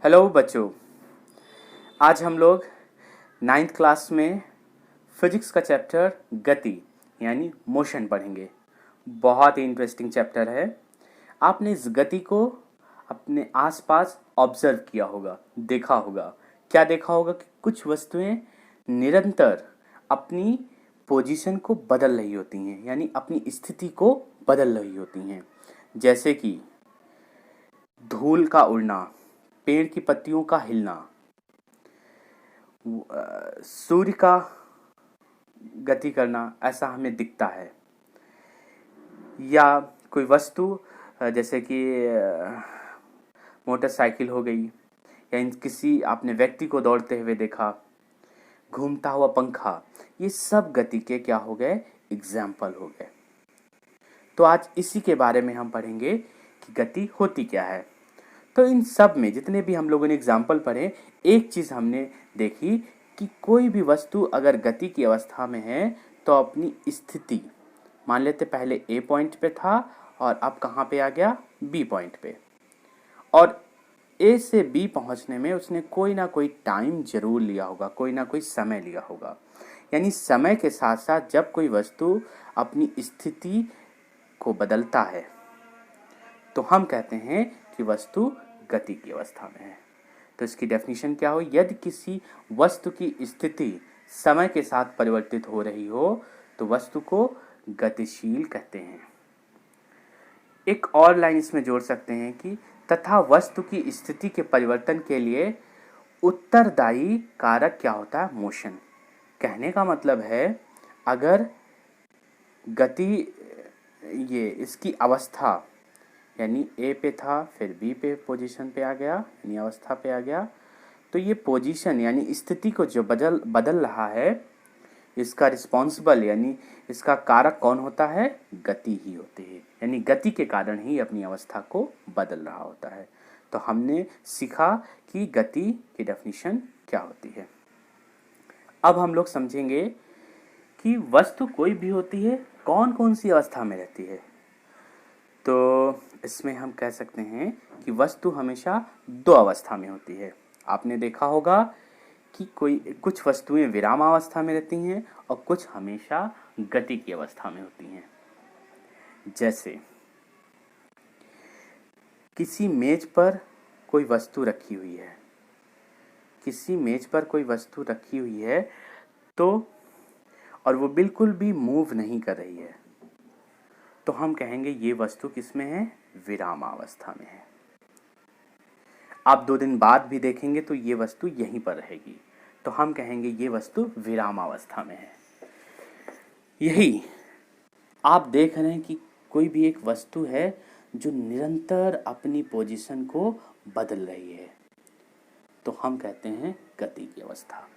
Hello बच्चों, आज हम लोग 9th क्लास में फिजिक्स का चैप्टर गति यानी मोशन पढ़ेंगे। बहुत ही इंटरेस्टिंग चैप्टर है। आपने इस गति को अपने आसपास ऑब्जर्व किया होगा, देखा होगा। क्या देखा होगा कि कुछ वस्तुएं निरंतर अपनी पोजीशन को बदल रही होती हैं, यानी अपनी स्थिति को बदल रही होती हैं। जैसे कि धूल का उड़ना, पेड़ की पत्तियों का हिलना, सूर्य का गति करना, ऐसा हमें दिखता है। या कोई वस्तु जैसे कि मोटरसाइकिल हो गई, या किसी आपने व्यक्ति को दौड़ते हुए देखा, घूमता हुआ पंखा, ये सब गति के क्या हो गए? एग्जाम्पल हो गए। तो आज इसी के बारे में हम पढ़ेंगे कि गति होती क्या है। तो इन सब में जितने भी हम लोगों ने एग्जाम्पल पढ़े, एक चीज़ हमने देखी कि कोई भी वस्तु अगर गति की अवस्था में है तो अपनी स्थिति, मान लेते पहले ए पॉइंट पे था और अब कहाँ पे आ गया? बी पॉइंट पे, और ए से बी पहुँचने में उसने कोई ना कोई टाइम जरूर लिया होगा, कोई ना कोई समय लिया होगा। यानी समय के साथ साथ जब कोई वस्तु अपनी स्थिति को बदलता है तो हम कहते हैं कि वस्तु गति की अवस्था में है। तो इसकी डेफिनेशन क्या हो? यदि किसी वस्तु की स्थिति समय के साथ परिवर्तित हो रही हो तो वस्तु को गतिशील कहते हैं। एक और लाइन इसमें जोड़ सकते हैं कि तथा वस्तु की स्थिति के परिवर्तन के लिए उत्तरदायी कारक क्या होता है? मोशन। कहने का मतलब है अगर गति ये इसकी अवस्था यानी ए पे था, फिर बी पे पोजीशन पे आ गया, यानी अवस्था पे आ गया, तो ये पोजीशन यानी स्थिति को जो बदल रहा है, इसका रिस्पॉन्सिबल यानी इसका कारक कौन होता है? गति ही होती है। यानी गति के कारण ही अपनी अवस्था को बदल रहा होता है। तो हमने सीखा कि गति की डेफिनेशन क्या होती है। अब हम लोग समझेंगे कि वस्तु कोई भी होती है, कौन कौन सी अवस्था में रहती है। तो इसमें हम कह सकते हैं कि वस्तु हमेशा दो अवस्था में होती है। आपने देखा होगा कि कुछ वस्तुएं विरामावस्था में रहती हैं और कुछ हमेशा गति की अवस्था में होती हैं। जैसे किसी मेज पर कोई वस्तु रखी हुई है, किसी मेज पर कोई वस्तु रखी हुई है तो और वो बिल्कुल भी मूव नहीं कर रही है, तो हम कहेंगे ये वस्तु किसमें है? विरामावस्था में है। आप 2 दिन बाद भी देखेंगे तो ये वस्तु यहीं पर रहेगी, तो हम कहेंगे ये वस्तु विरामावस्था में है। यही आप देख रहे हैं कि कोई भी एक वस्तु है जो निरंतर अपनी पोजीशन को बदल रही है, तो हम कहते हैं गति की अवस्था।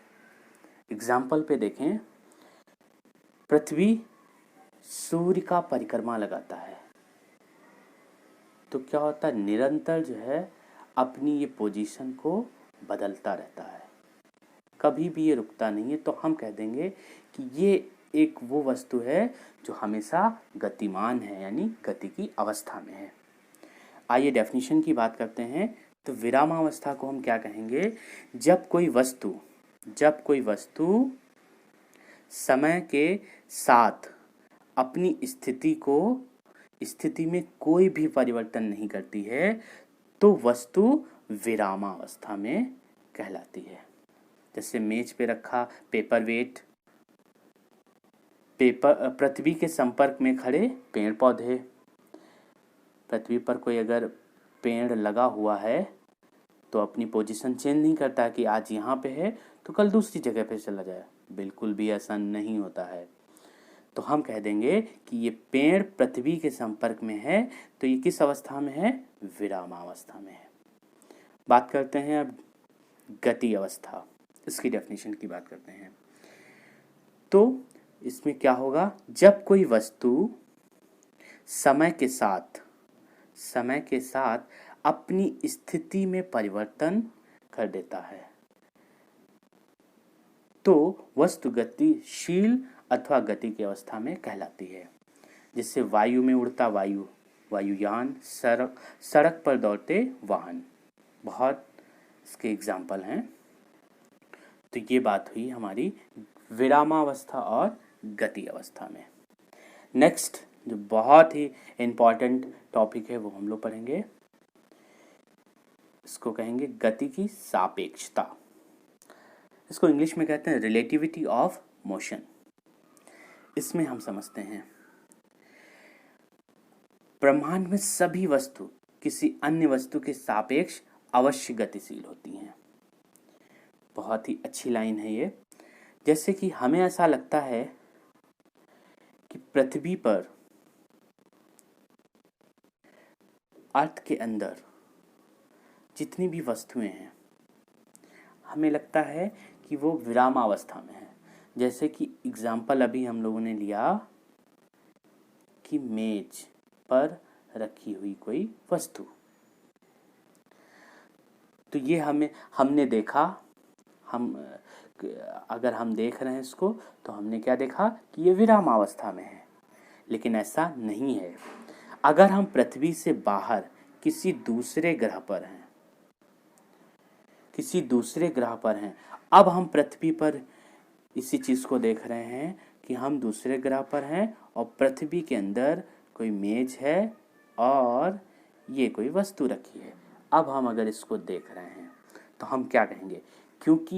एग्जाम्पल पे देखें, पृथ्वी सूर्य का परिक्रमा लगाता है तो क्या होता है? निरंतर जो है अपनी ये पोजीशन को बदलता रहता है, कभी भी ये रुकता नहीं है। तो हम कह देंगे कि ये एक वो वस्तु है जो हमेशा गतिमान है, यानी गति की अवस्था में है। आइए डेफिनेशन की बात करते हैं। तो विरामावस्था को हम क्या कहेंगे? जब कोई वस्तु समय के साथ अपनी स्थिति में कोई भी परिवर्तन नहीं करती है तो वस्तु विरामावस्था में कहलाती है। जैसे मेज पे रखा पेपर वेट, पृथ्वी के संपर्क में खड़े पेड़ पौधे। पृथ्वी पर कोई अगर पेड़ लगा हुआ है तो अपनी पोजीशन चेंज नहीं करता कि आज यहाँ पे है तो कल दूसरी जगह पे चला जाए, बिल्कुल भी ऐसा नहीं होता है। तो हम कह देंगे कि ये पेड़ पृथ्वी के संपर्क में है तो ये किस अवस्था में है? विरामावस्था में है। बात करते हैं अब गति अवस्था, इसकी डेफिनेशन की बात करते हैं। तो इसमें क्या होगा? जब कोई वस्तु समय के साथ अपनी स्थिति में परिवर्तन कर देता है तो वस्तु गतिशील अथवा गति की अवस्था में कहलाती है। जिससे वायु में उड़ता वायुयान, सड़क पर दौड़ते वाहन, बहुत इसके एग्जाम्पल हैं। तो ये बात हुई हमारी विरामावस्था और गति अवस्था में। नेक्स्ट जो बहुत ही इम्पॉर्टेंट टॉपिक है वो हम लोग पढ़ेंगे, इसको कहेंगे गति की सापेक्षता। इसको इंग्लिश में कहते हैं रिलेटिविटी ऑफ मोशन। इसमें हम समझते हैं ब्रह्मांड में सभी वस्तु किसी अन्य वस्तु के सापेक्ष अवश्य गतिशील होती हैं। बहुत ही अच्छी लाइन है ये। जैसे कि हमें ऐसा लगता है कि पृथ्वी पर अर्थ के अंदर जितनी भी वस्तुएं हैं हमें लगता है कि वो विरामावस्था में है। जैसे कि एग्जाम्पल अभी हम लोगों ने लिया कि मेज पर रखी हुई कोई वस्तु, तो ये हमने देखा, अगर हम देख रहे हैं इसको तो हमने क्या देखा कि ये विरामावस्था में है, लेकिन ऐसा नहीं है। अगर हम पृथ्वी से बाहर किसी दूसरे ग्रह पर हैं, अब हम पृथ्वी पर इसी चीज़ को देख रहे हैं कि हम दूसरे ग्रह पर हैं और पृथ्वी के अंदर कोई मेज है और ये कोई वस्तु रखी है। अब हम अगर इसको देख रहे हैं तो हम क्या कहेंगे, क्योंकि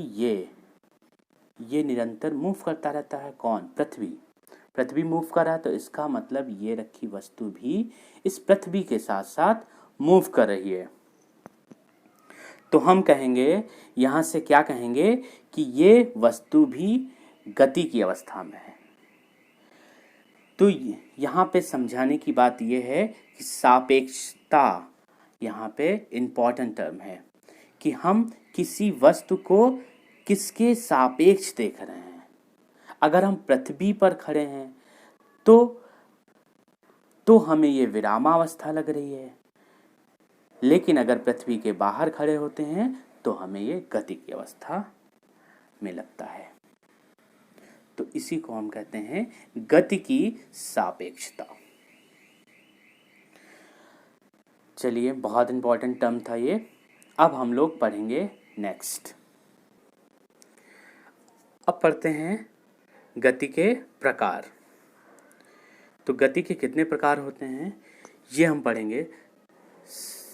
ये निरंतर मूव करता रहता है। कौन? पृथ्वी मूव कर रहा है, तो इसका मतलब ये रखी वस्तु भी इस पृथ्वी के साथ साथ मूव कर रही है। तो हम कहेंगे, यहाँ से क्या कहेंगे कि ये वस्तु भी गति की अवस्था में है। तो यहाँ पे समझाने की बात यह है कि सापेक्षता यहाँ पे इम्पॉर्टेंट टर्म है कि हम किसी वस्तु को किसके सापेक्ष देख रहे हैं। अगर हम पृथ्वी पर खड़े हैं तो हमें ये विरामावस्था लग रही है, लेकिन अगर पृथ्वी के बाहर खड़े होते हैं तो हमें ये गति की अवस्था में लगता है। तो इसी को हम कहते हैं गति की सापेक्षता। चलिए, बहुत इंपॉर्टेंट टर्म था ये। अब हम लोग पढ़ेंगे नेक्स्ट। अब पढ़ते हैं गति के प्रकार। तो गति के कितने प्रकार होते हैं ये हम पढ़ेंगे।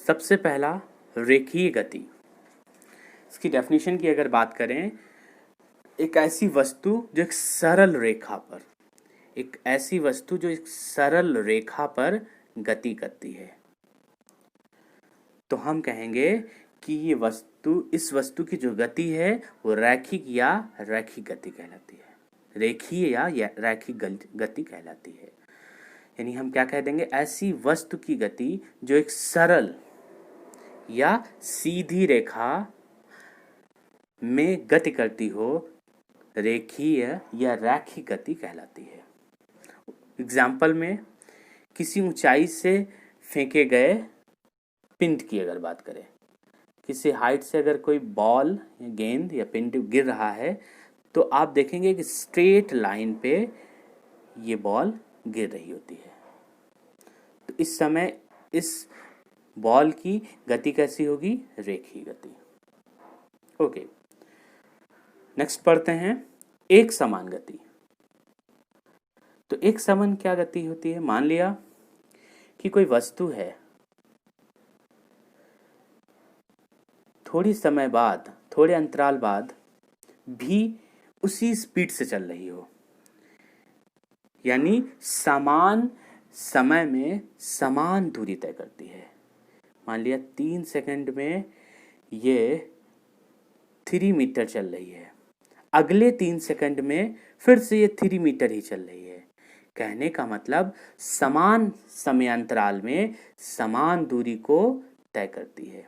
सबसे पहला रेखीय गति। इसकी डेफिनेशन की अगर बात करें, एक ऐसी वस्तु जो एक सरल रेखा पर गति करती है। तो हम कहेंगे कि इस वस्तु की जो गति है वो रैखिक या रैखिक गति कहलाती है। रेखीय या रैखिक गति कहलाती है। यानी हम क्या कह देंगे, ऐसी वस्तु की गति जो एक सरल या सीधी रेखा में गति करती हो, रेखीय या रैखिक गति कहलाती है। एग्जाम्पल में किसी ऊंचाई से फेंके गए पिंड की अगर बात करें, किसी हाइट से अगर कोई बॉल या गेंद या पिंड गिर रहा है तो आप देखेंगे कि स्ट्रेट लाइन पे ये बॉल गिर रही होती है। तो इस समय इस बॉल की गति कैसी होगी? रेखीय गति। ओके, नेक्स्ट पढ़ते हैं एक समान गति। तो एक समान क्या गति होती है? मान लिया कि कोई वस्तु है, थोड़े अंतराल बाद भी उसी स्पीड से चल रही हो, यानी समान समय में समान दूरी तय करती है। मान लिया 3 सेकंड में ये 3 मीटर चल रही है, अगले 3 सेकंड में फिर से ये 3 मीटर ही चल रही है। कहने का मतलब समान समयांतराल में समान दूरी को तय करती है।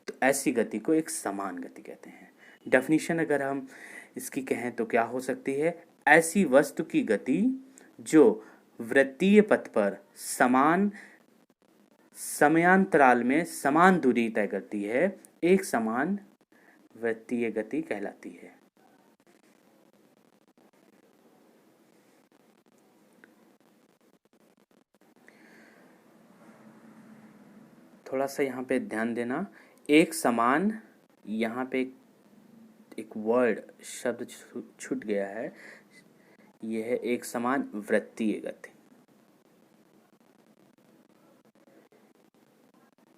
तो ऐसी गति को एक समान गति कहते हैं। डेफिनेशन अगर हम इसकी कहें तो क्या हो सकती है? ऐसी वस्तु की गति जो वृत्तीय पथ पर समान समयांतराल में समान दूरी तय करती है, एक समान वृत्तीय गति कहलाती है। थोड़ा सा यहाँ पे ध्यान देना, एक समान यहाँ पे एक वर्ड शब्द छूट गया है, यह है एक समान वृत्तीय गति।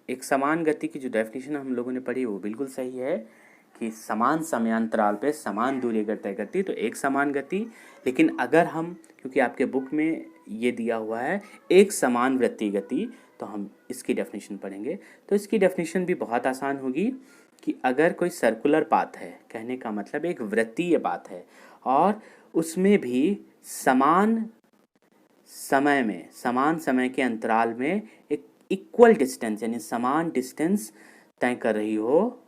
एक समान गति की जो डेफिनेशन हम लोगों ने पढ़ी वो बिल्कुल सही है कि समान समयांतराल पे समान दूरी अगर तय करती तो एक समान गति। लेकिन अगर हम, क्योंकि आपके बुक में ये दिया हुआ है एक समान वृत्तीय गति, तो हम इसकी डेफिनेशन पढ़ेंगे। तो इसकी डेफिनेशन भी बहुत आसान होगी कि अगर कोई सर्कुलर पाथ है, कहने का मतलब एक वृत्तीय पाथ है, और उसमें भी समान समय के अंतराल में एक इक्वल डिस्टेंस यानी समान डिस्टेंस तय कर रही हो,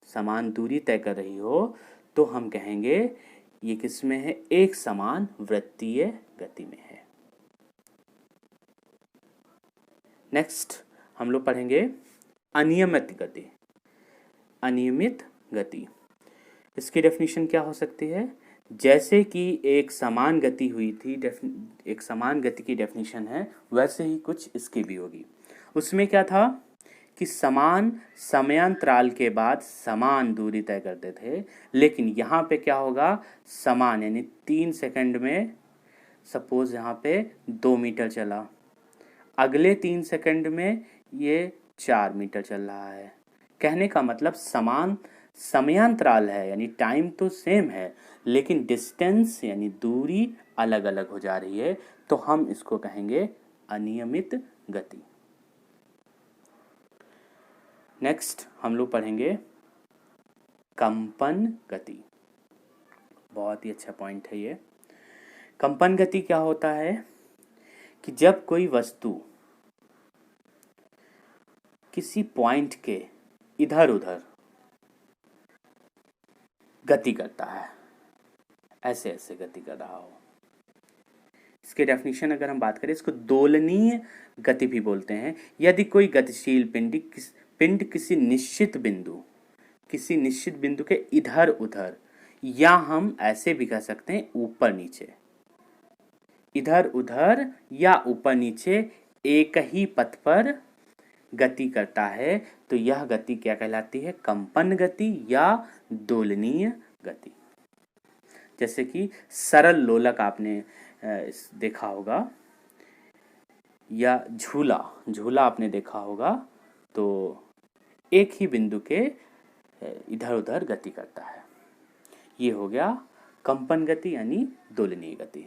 समान दूरी तय कर रही हो, तो हम कहेंगे ये किस में है, एक समान वृत्तीय गति में है। नेक्स्ट हम लोग पढ़ेंगे अनियमित गति। अनियमित गति, इसकी डेफिनेशन क्या हो सकती है? जैसे कि एक समान गति हुई थी, एक समान गति की डेफिनेशन है, वैसे ही कुछ इसकी भी होगी। उसमें क्या था कि समान समयांतराल के बाद समान दूरी तय करते थे, लेकिन यहाँ पे क्या होगा, समान यानी 3 सेकंड में सपोज यहाँ पे 2 मीटर चला, अगले 3 सेकंड में ये 4 मीटर चल रहा है। कहने का मतलब समान समयांतराल है यानी टाइम तो सेम है, लेकिन डिस्टेंस यानी दूरी अलग अलग हो जा रही है, तो हम इसको कहेंगे अनियमित गति। नेक्स्ट हम लोग पढ़ेंगे कंपन गति। बहुत ही अच्छा पॉइंट है ये। कंपन गति क्या होता है कि जब कोई वस्तु किसी पॉइंट के इधर उधर गति करता है, ऐसे ऐसे गति कर रहा हो। इसके डेफिनेशन अगर हम बात करें, इसको दोलनीय गति भी बोलते हैं। यदि कोई गतिशील पिंड किसी निश्चित बिंदु के इधर उधर, या हम ऐसे भी कह सकते हैं ऊपर नीचे, इधर उधर या ऊपर नीचे एक ही पथ पर गति करता है, तो यह गति क्या कहलाती है? कंपन गति या दोलनीय गति। जैसे कि सरल लोलक आपने देखा होगा, या झूला आपने देखा होगा, तो एक ही बिंदु के इधर उधर गति करता है। ये हो गया कंपन गति यानी दोलनीय गति।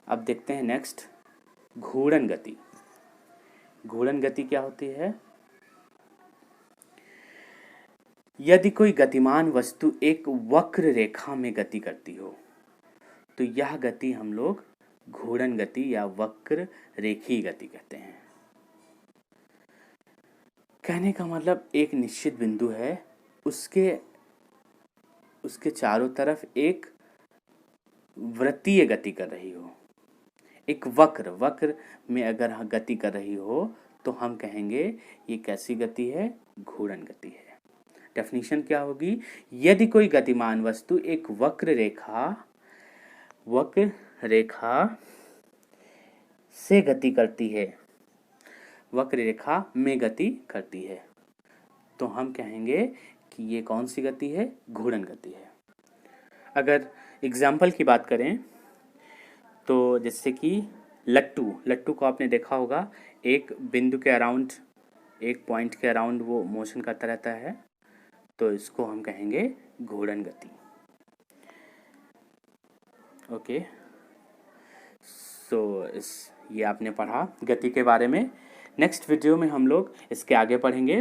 अब देखते हैं नेक्स्ट घूर्णन गति। घूर्णन गति क्या होती है? यदि कोई गतिमान वस्तु एक वक्र रेखा में गति करती हो, तो यह गति हम लोग घूर्णन गति या वक्र रेखीय गति कहते हैं। कहने का मतलब एक निश्चित बिंदु है, उसके चारों तरफ एक वृत्तीय गति कर रही हो, एक वक्र में अगर गति कर रही हो, तो हम कहेंगे ये कैसी गति है? घूर्णन गति है। डेफिनेशन क्या होगी? यदि कोई गतिमान वस्तु एक वक्र रेखा से गति करती है, वक्र रेखा में गति करती है, तो हम कहेंगे कि ये कौन सी गति है? घूर्णन गति है। अगर एग्जाम्पल की बात करें तो जैसे कि लट्टू को आपने देखा होगा, एक बिंदु के अराउंड, एक पॉइंट के अराउंड वो मोशन करता रहता है, तो इसको हम कहेंगे घूर्णन गति। ओके, सो ये आपने पढ़ा गति के बारे में। नेक्स्ट वीडियो में हम लोग इसके आगे पढ़ेंगे।